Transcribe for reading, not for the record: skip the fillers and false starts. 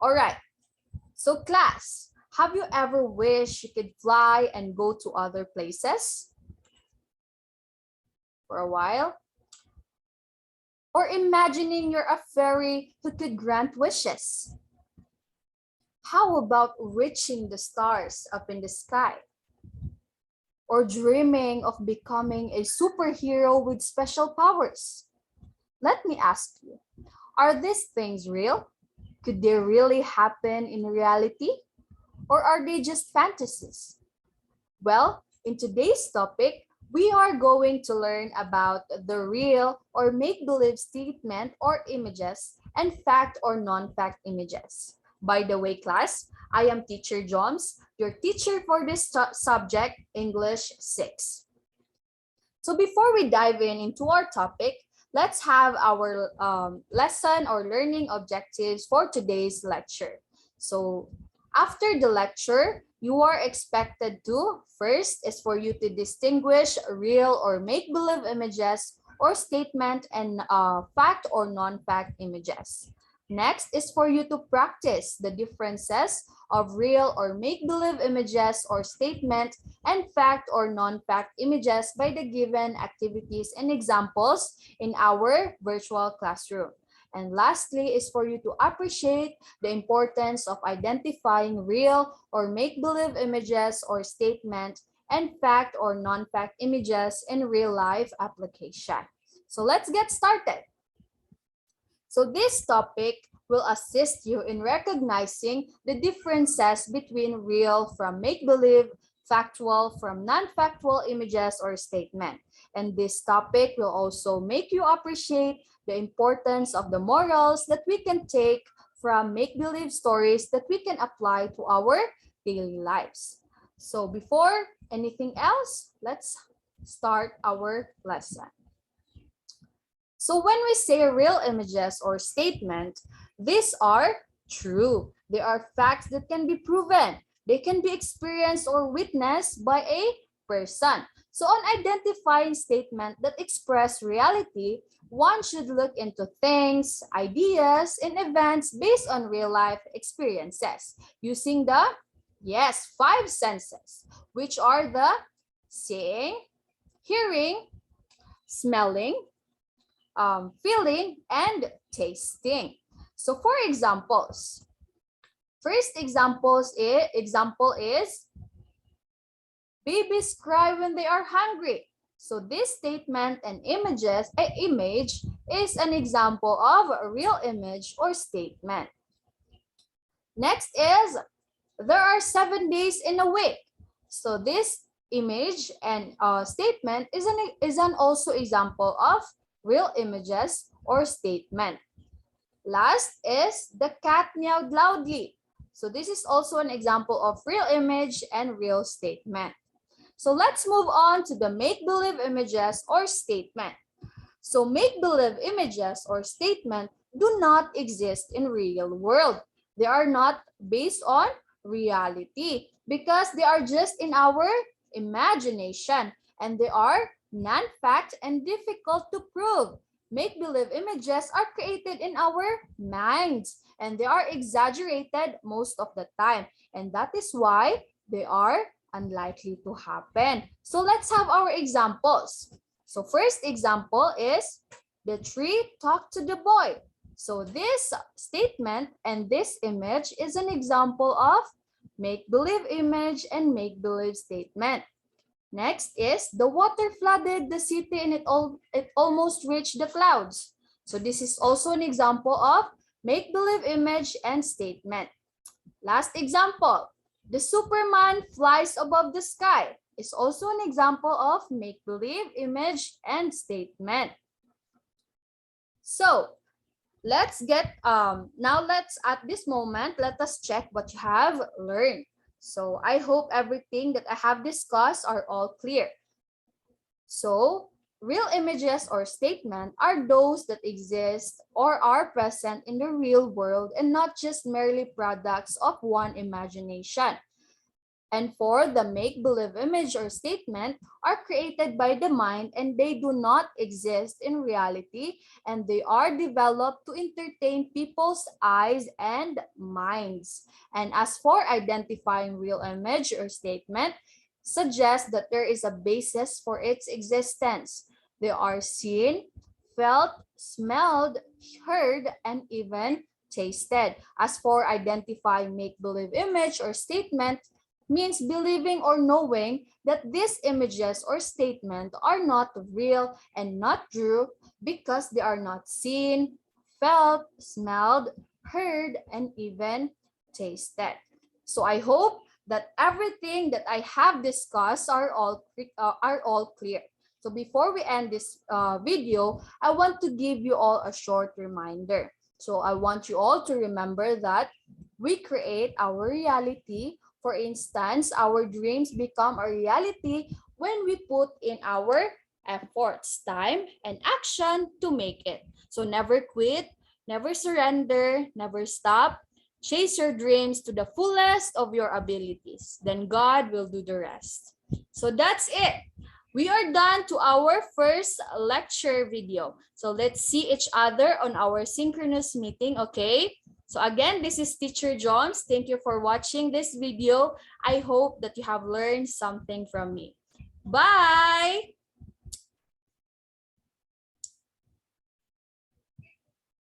All right. So class, have you ever wished you could fly and go to other places for a while? Or imagining you're a fairy who could grant wishes? How about reaching the stars up in the sky? Or dreaming of becoming a superhero with special powers? Let me ask you, are these things real? Could they really happen in reality? Or are they just fantasies? Well, in today's topic, we are going to learn about the real or make-believe statement or images and fact or non-fact images. By the way, class, I am teacher Jums, your teacher for this subject, English 6. So before we dive into our topic, let's have our lesson or learning objectives for today's lecture. So after the lecture, you are expected to, first is for you to distinguish real or make-believe images or statement and fact or non-fact images. Next is for you to practice the differences of real or make-believe images or statement and fact or non-fact images by the given activities and examples in our virtual classroom. And lastly is for you to appreciate the importance of identifying real or make-believe images or statement and fact or non-fact images in real-life application. So let's get started. So this topic will assist you in recognizing the differences between real from make-believe, factual from non-factual images or statement. And this topic will also make you appreciate the importance of the morals that we can take from make-believe stories that we can apply to our daily lives. So before anything else, let's start our lesson. So when we say real images or statement, these are true. They are facts that can be proven. They can be experienced or witnessed by a person. So on identifying statements that express reality, one should look into things, ideas, and events based on real life experiences using the, yes, 5 senses, which are the seeing, hearing, smelling, feeling, and tasting. So for examples, first example is babies cry when they are hungry. So this statement and image is an example of a real image or statement. Next is there are 7 days in a week. So this image and statement is an also example of real images or statement. Last is the cat meowed loudly. So this is also an example of real image and real statement. So let's move on to the make-believe images or statement. So make-believe images or statement do not exist in real world. They are not based on reality because they are just in our imagination and they are non-fact and difficult to prove. Make-believe images are created in our minds and they are exaggerated most of the time, and that is why they are unlikely to happen. So let's have our examples. So first example is the tree talked to the boy. So this statement and this image is an example of make-believe image and make-believe statement. Next is the water flooded the city and it almost reached the clouds. So this is also an example of make-believe image and statement. Last example, the Superman flies above the sky is also an example of make-believe image and statement. So let's get at this moment, let us check what you have learned. So I hope everything that I have discussed are all clear. So real images or statement are those that exist or are present in the real world and not just merely products of one imagination. And for the make-believe image or statement are created by the mind and they do not exist in reality, and they are developed to entertain people's eyes and minds. And as for identifying real image or statement, suggests that there is a basis for its existence. They are seen, felt, smelled, heard, and even tasted. As for identifying make-believe image or statement, means believing or knowing that these images or statement are not real and not true because they are not seen, felt, smelled, heard, and even tasted. So I hope that everything that I have discussed are all clear. So before we end this video, I want to give you all a short reminder. So I want you all to remember that we create our reality. For instance, our dreams become a reality when we put in our efforts, time, and action to make it. So never quit, never surrender, never stop. Chase your dreams to the fullest of your abilities. Then God will do the rest. So that's it. We are done to our first lecture video. So let's see each other on our synchronous meeting, okay? So again, this is Teacher Jums. Thank you for watching this video. I hope that you have learned something from me. Bye!